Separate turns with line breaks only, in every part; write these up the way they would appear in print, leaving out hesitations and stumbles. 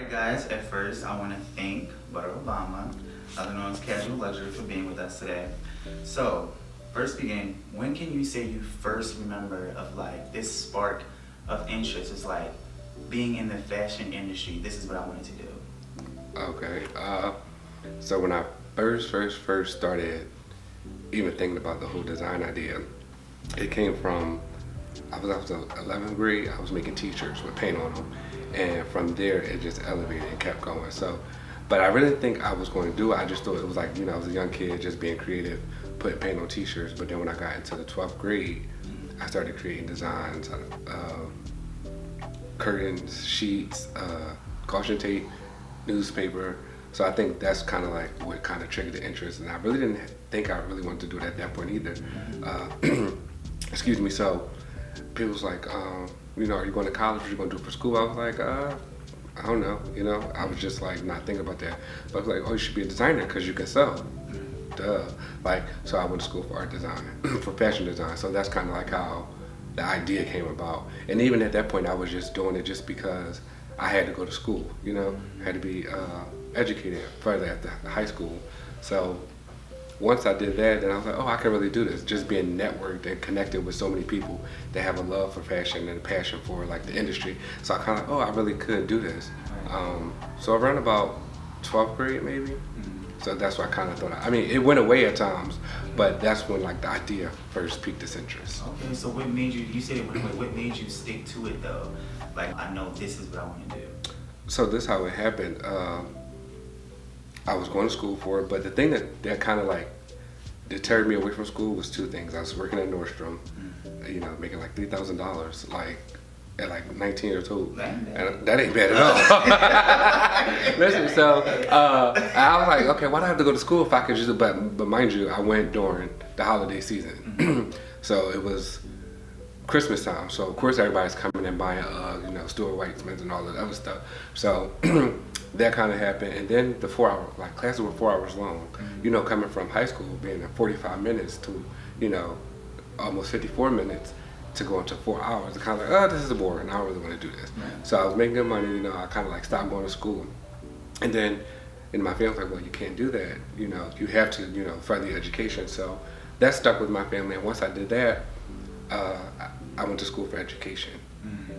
Alright guys, at first I want to thank Barack Obama, other known as Casual Luxury, for being with us today. So, first begin, when can you say you first remember of like this spark of interest? It's like being in the fashion industry, this is what I wanted to do.
Okay, so when I first started even thinking about the whole design idea, it came from, I was in 11th grade, I was making t-shirts with paint on them. And from there, it just elevated and kept going. So, but I really didn't think I was going to do it. I just thought it was like, I was a young kid just being creative, putting paint on t-shirts. But then when I got into the 12th grade, I started creating designs out of curtains, sheets, caution tape, newspaper. So I think that's kind of like what kind of triggered the interest. And I really didn't think I really wanted to do it at that point either. Excuse me. So people was like, are you going to college? What are you going to do for school? I was like, I don't know. I was just like not thinking about that. But I was like, oh, you should be a designer because you can sell. Duh. So I went to school for art design, for fashion design. So that's kind of like how the idea came about. And even at that point, I was just doing it just because I had to go to school. I had to be educated further at the high school. So once I did that, then I was like, oh, I can really do this. Just being networked and connected with so many people that have a love for fashion and a passion for like the industry. So I kind of, I really could do this. So around about 12th grade maybe. So that's what I kind of thought. It went away at times, but that's when like the idea first piqued this interest.
Okay, so what made you said it went away, what made you stick to it though? Like, I know this is what I want to do.
So this is how it happened. I was going to school for it, but the thing that kind of like deterred me away from school was two things. I was working at Nordstrom, making like $3,000, like at like 19 years old. And that ain't bad at all. Listen, so I was like, okay, why do I have to go to school if I could just? But mind you, I went during the holiday season, so it was Christmas time. So of course everybody's coming and buying, Stuart Weitzmans and all that other stuff. So that kind of happened, and then the 4 hour, like classes were 4 hours long. Coming from high school, being in 45 minutes to, almost 54 minutes to go into 4 hours. It's kind of like, oh, this is boring. I don't really want to do this. So I was making good money. I kind of like stopped going to school, and then, my family was like, well, you can't do that. You have to, further your education. So that stuck with my family, and once I did that, I went to school for education.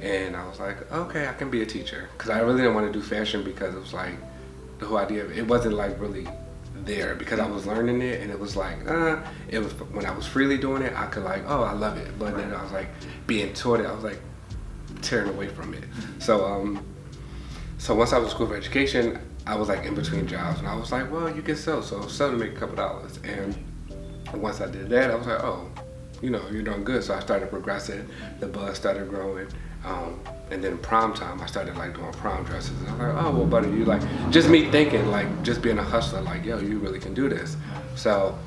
And I was like, okay, I can be a teacher. Because I really didn't want to do fashion because it was like, the whole idea of it wasn't like really there because I was learning it, and it was like, it was when I was freely doing it, I could like, oh, I love it. But then I was like, being taught it, I was like, tearing away from it. So once I was in school for education, I was like in between jobs, and I was like, well, you can sell. So sell to make a couple dollars. And once I did that, I was like, oh, you're doing good. So I started progressing, the buzz started growing. And then prom time, I started like doing prom dresses. And I'm like, oh, well, buddy, you like, just me thinking, like, just being a hustler, like, yo, you really can do this. So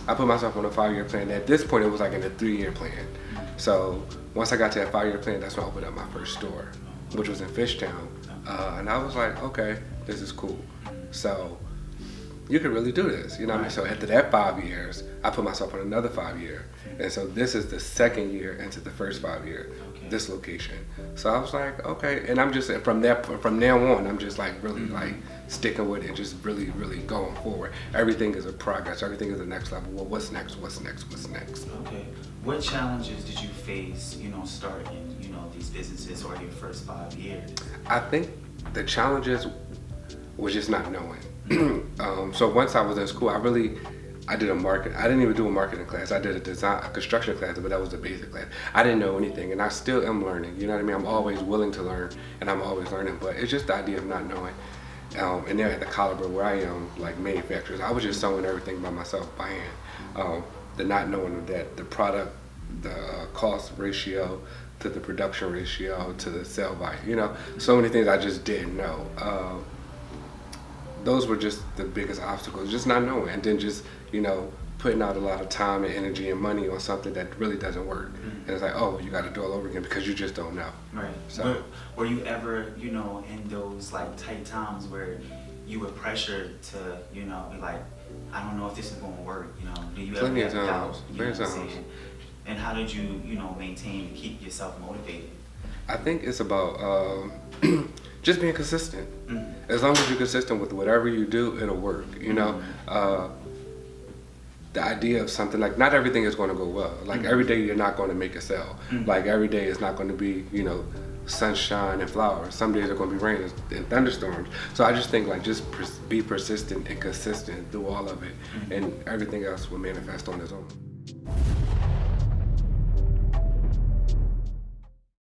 I put myself on a 5-year plan. At this point, it was like in a 3-year plan. So once I got to that 5-year plan, that's when I opened up my first store, which was in Fishtown. And I was like, okay, this is cool. So you can really do this, So after that 5 years, I put myself on another 5-year. And so this is the second year into the first 5-year, this location. So I was like, okay. And I'm just, from now on, I'm just like really like sticking with it, just really, really going forward. Everything is a progress. Everything is the next level. Well, what's next? What's next? What's next?
Okay. What challenges did you face, starting, these businesses or your first 5 years?
I think the challenges was just not knowing. So once I was in school, I did a market. I didn't even do a marketing class. I did a construction class, but that was a basic class. I didn't know anything, and I still am learning. You know what I mean? I'm always willing to learn, and I'm always learning. But it's just the idea of not knowing. And then at the caliber where I am, like manufacturers, I was just sewing everything by myself, by hand. The not knowing that the product, the cost ratio to the production ratio to the sell value. So many things I just didn't know. Those were just the biggest obstacles, just not knowing, and then just, putting out a lot of time and energy and money on something that really doesn't work. And it's like, oh, you got to do it all over again because you just don't know.
Right.
So,
but were you ever, in those like tight times where you were pressured to, be like, I don't know if this is going to work, Do you ever have doubt? And how did you, maintain to keep yourself motivated?
I think it's about just being consistent. as long as you're consistent with whatever you do, it'll work. You know, the idea of something like not everything is going to go well. Like every day you're not going to make a sale. Like every day is not going to be, you know, sunshine and flowers. Some days are going to be rain and thunderstorms. So I just think like just be persistent and consistent through all of it, and everything else will manifest on its own.